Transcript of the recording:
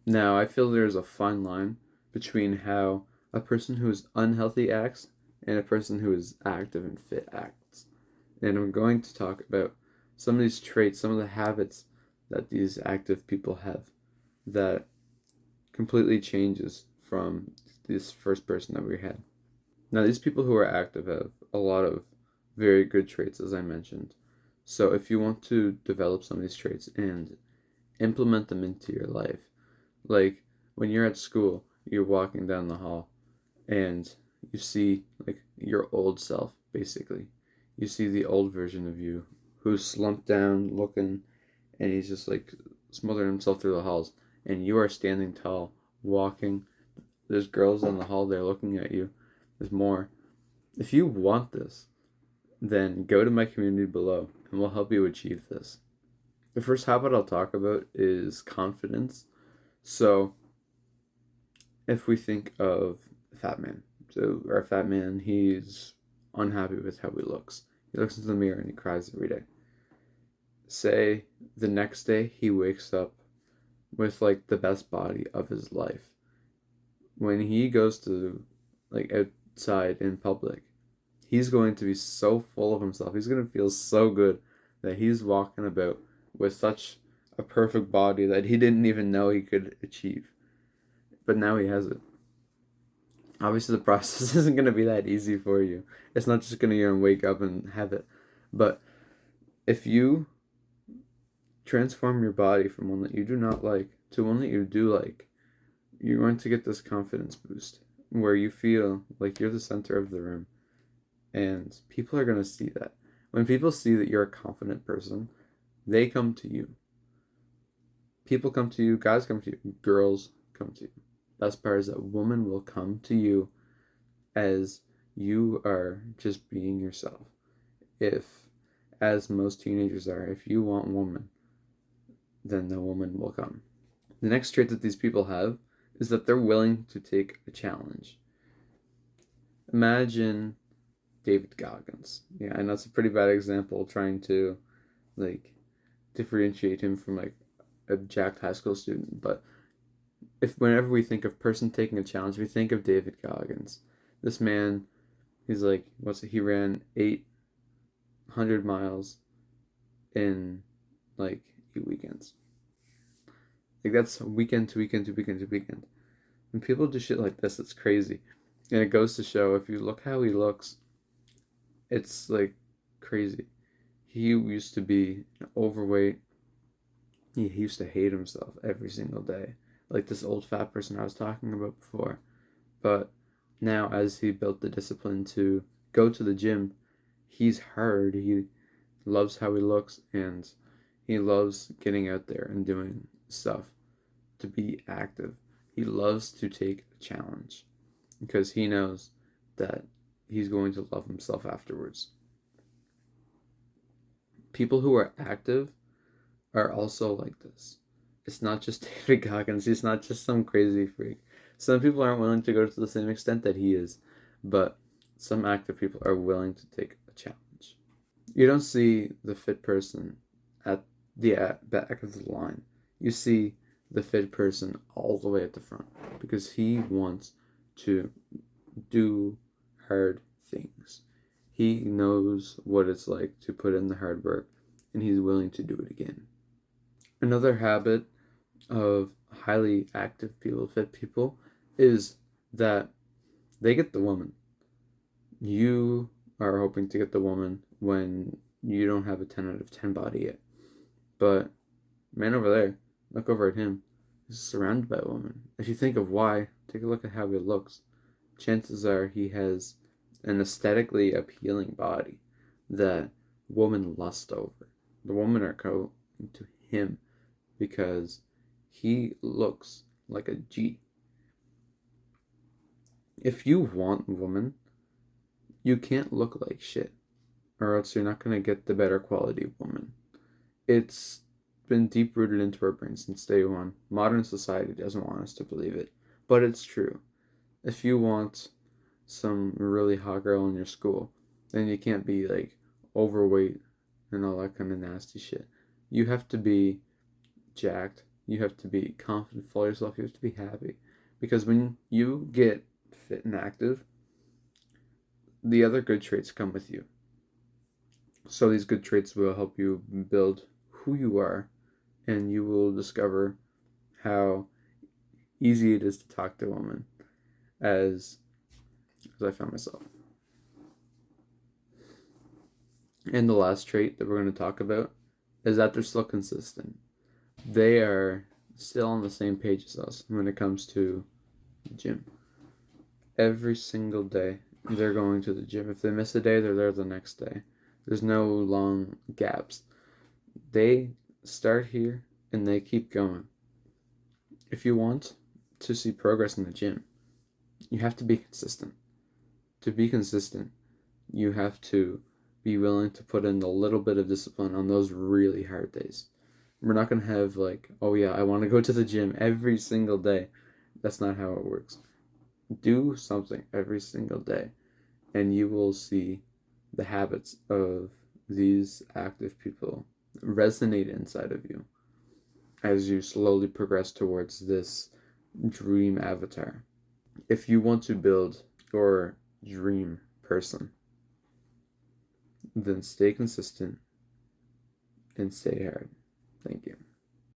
Now, I feel there's a fine line between how a person who is unhealthy acts and a person who is active and fit acts. And I'm going to talk about some of these traits, some of the habits that these active people have that completely changes from this first person that we had. Now, these people who are active have a lot of very good traits, as I mentioned. So, if you want to develop some of these traits and implement them into your life, like when you're at school, you're walking down the hall and you see like your old self, basically. You see the old version of you who's slumped down looking and he's just like smothering himself through the halls. And you are standing tall, walking. There's girls down the hall there looking at you. There's more. If you want this, then go to my community below and we'll help you achieve this. The first habit I'll talk about is confidence. So, if we think of a fat man, so our fat man, he's unhappy with how he looks. He looks into the mirror and he cries every day. Say the next day he wakes up with like the best body of his life. When he goes to like outside in public, he's going to be so full of himself. He's going to feel so good that he's walking about with such a perfect body that he didn't even know he could achieve. But now he has it. Obviously, the process isn't going to be that easy for you. It's not just going to wake up and have it. But if you transform your body from one that you do not like to one that you do like, you're going to get this confidence boost where you feel like you're the center of the room. And people are going to see that. When people see that you're a confident person, they come to you. People come to you, guys come to you, girls come to you. Best part is that women will come to you as you are just being yourself. If, as most teenagers are, if you want woman, then the woman will come. The next trait that these people have is that they're willing to take a challenge. Imagine David Goggins. Yeah, I know it's a pretty bad example trying to like differentiate him from like a jacked high school student, but if whenever we think of person taking a challenge, we think of David Goggins. This man, he's like, he ran 800 miles in like 8 weekends. Like that's weekend to weekend to weekend to weekend. When people do shit like this, it's crazy. And it goes to show if you look how he looks, it's like crazy. He used to be overweight. He used to hate himself every single day. Like this old fat person I was talking about before. But now, as he built the discipline to go to the gym, he's hard. He loves how he looks and he loves getting out there and doing stuff to be active. He loves to take a challenge because he knows that he's going to love himself afterwards. People who are active are also like this. It's not just David Goggins. He's not just some crazy freak. Some people aren't willing to go to the same extent that he is, but some active people are willing to take a challenge. You don't see the fit person at the back of the line. You see the fit person all the way at the front because he wants to do hard things. He knows what it's like to put in the hard work and he's willing to do it again. Another habit of highly active people, fit people, is that they get the woman. You are hoping to get the woman when you don't have a 10 out of 10 body yet. But man over there, look over at him. He's surrounded by a woman. If you think of why, take a look at how he looks. Chances are he has an aesthetically appealing body that women lust over. The women are going to him because he looks like a G. If you want a woman, you can't look like shit, or else you're not going to get the better quality woman. It's been deep rooted into our brains since day one. Modern society doesn't want us to believe it, but it's true. If you want some really hot girl in your school, then you can't be like overweight and all that kind of nasty shit. You have to be jacked You have to be confident, follow yourself. You have to be happy. Because when you get fit and active, the other good traits come with you. So these good traits will help you build who you are, and you will discover how easy it is to talk to a woman, as I found myself. And the last trait that we're going to talk about is that they're still consistent. They are still on the same page as us when it comes to the gym. Every single day, they're going to the gym. If they miss a day, they're there the next day. There's no long gaps. They start here and they keep going. If you want to see progress in the gym, you have to be consistent. To be consistent, you have to be willing to put in a little bit of discipline on those really hard days. We're not going to have like, oh yeah, I want to go to the gym every single day. That's not how it works. Do something every single day, and you will see the habits of these active people resonate inside of you as you slowly progress towards this dream avatar. If you want to build your dream person, then stay consistent and stay hard. Thank you.